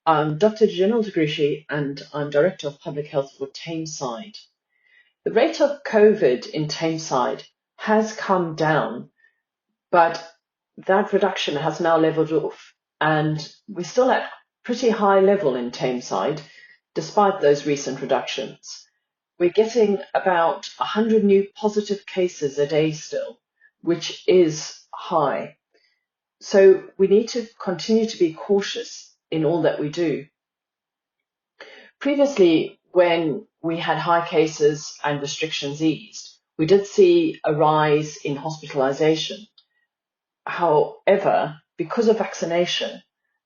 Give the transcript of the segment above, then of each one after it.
I'm Dr. Jeanelle De Gruchy and I'm Director of Public Health for Tameside. The rate of COVID in Tameside has come down, but that reduction has now leveled off, and we're still at pretty high level in Tameside despite those recent reductions. We're getting about 100 new positive cases a day still, which is high. So we need to continue to be cautious in all that we do. Previously, when we had high cases and restrictions eased, we did see a rise in hospitalization. However, because of vaccination,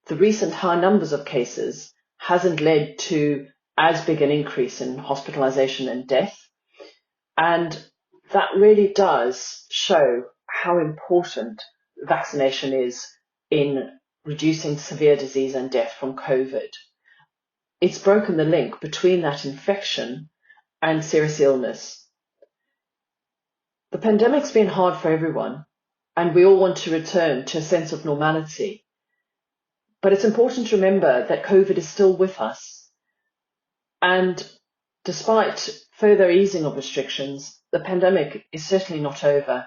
the recent high numbers of cases hasn't led to as big an increase in hospitalization and death. And that really does show how important vaccination is in reducing severe disease and death from COVID. It's broken the link between that infection and serious illness. The pandemic's been hard for everyone, and we all want to return to a sense of normality. But it's important to remember that COVID is still with us. And despite further easing of restrictions, the pandemic is certainly not over.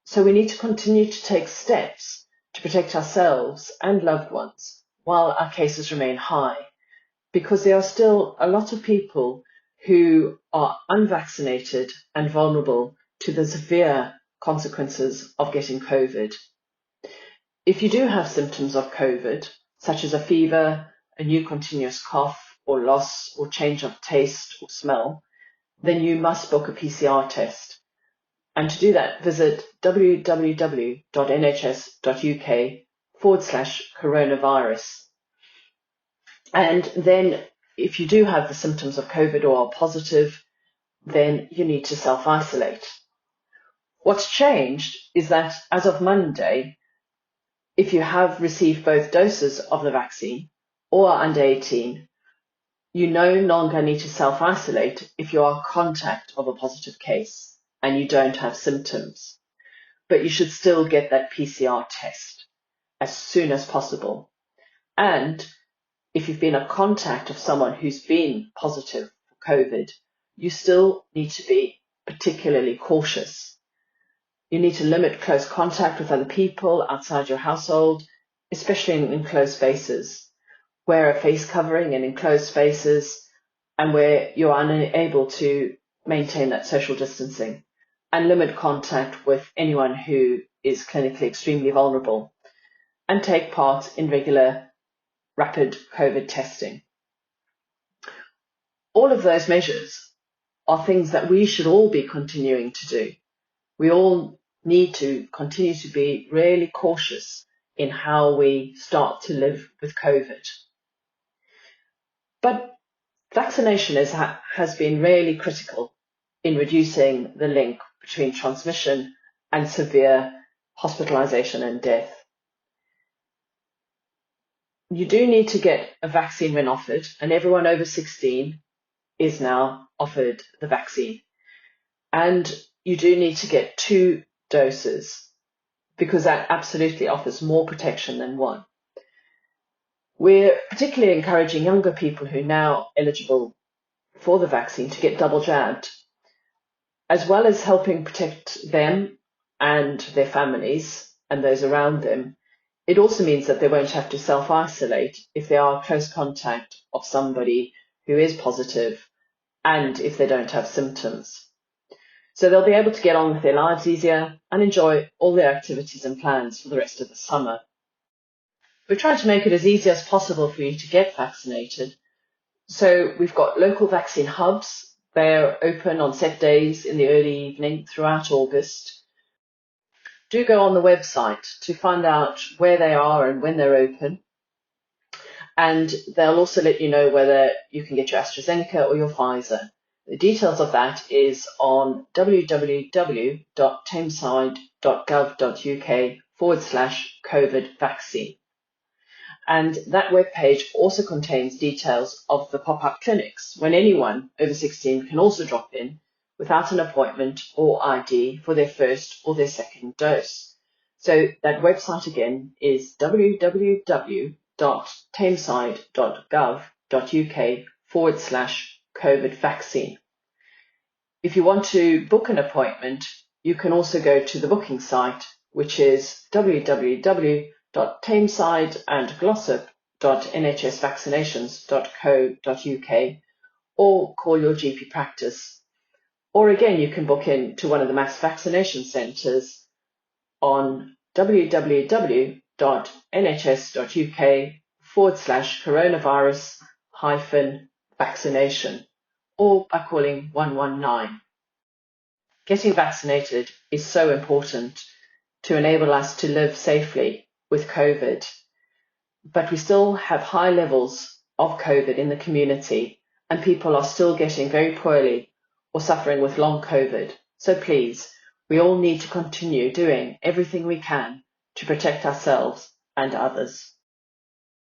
So we need to continue to take steps to protect ourselves and loved ones while our cases remain high, because there are still a lot of people who are unvaccinated and vulnerable to the severe consequences of getting COVID. If you do have symptoms of COVID, such as a fever, a new continuous cough, or loss or change of taste or smell, then you must book a PCR test. And to do that, visit www.nhs.uk/coronavirus. And then if you do have the symptoms of COVID or are positive, then you need to self-isolate. What's changed is that as of Monday, if you have received both doses of the vaccine or are under 18, you no longer need to self-isolate if you are contact of a positive case and you don't have symptoms. But you should still get that PCR test as soon as possible. And if you've been a contact of someone who's been positive for COVID, you still need to be particularly cautious. You need to limit close contact with other people outside your household, especially in enclosed spaces. Wear a face covering in enclosed spaces and where you're unable to maintain that social distancing, and limit contact with anyone who is clinically extremely vulnerable, and take part in regular rapid COVID testing. All of those measures are things that we should all be continuing to do. We all need to continue to be really cautious in how we start to live with COVID. But vaccination has been really critical in reducing the link between transmission and severe hospitalization and death. You do need to get a vaccine when offered, and everyone over 16 is now offered the vaccine. And you do need to get 2 doses because that absolutely offers more protection than 1. We're particularly encouraging younger people who are now eligible for the vaccine to get double jabbed, as well as helping protect them and their families and those around them. It also means that they won't have to self-isolate if they are close contact of somebody who is positive and if they don't have symptoms. So they'll be able to get on with their lives easier and enjoy all their activities and plans for the rest of the summer. We're trying to make it as easy as possible for you to get vaccinated. So we've got local vaccine hubs. They're open on set days in the early evening throughout August. Do go on the website to find out where they are and when they're open. And they'll also let you know whether you can get your AstraZeneca or your Pfizer. The details of that is on www.tameside.gov.uk/COVID vaccine. And that webpage also contains details of the pop-up clinics when anyone over 16 can also drop in without an appointment or ID for their first or their second dose. So that website again is www.tameside.gov.uk www.tameside.gov.uk/COVID vaccine. If you want to book an appointment, you can also go to the booking site, which is www.tameside-glossop.nhsvaccinations.co.uk, or call your GP practice. Or again, you can book in to one of the mass vaccination centres on www.nhs.uk/coronavirus-vaccination, or by calling 119. Getting vaccinated is so important to enable us to live safely with COVID, but we still have high levels of COVID in the community, and people are still getting very poorly or suffering with long COVID. So please, we all need to continue doing everything we can to protect ourselves and others.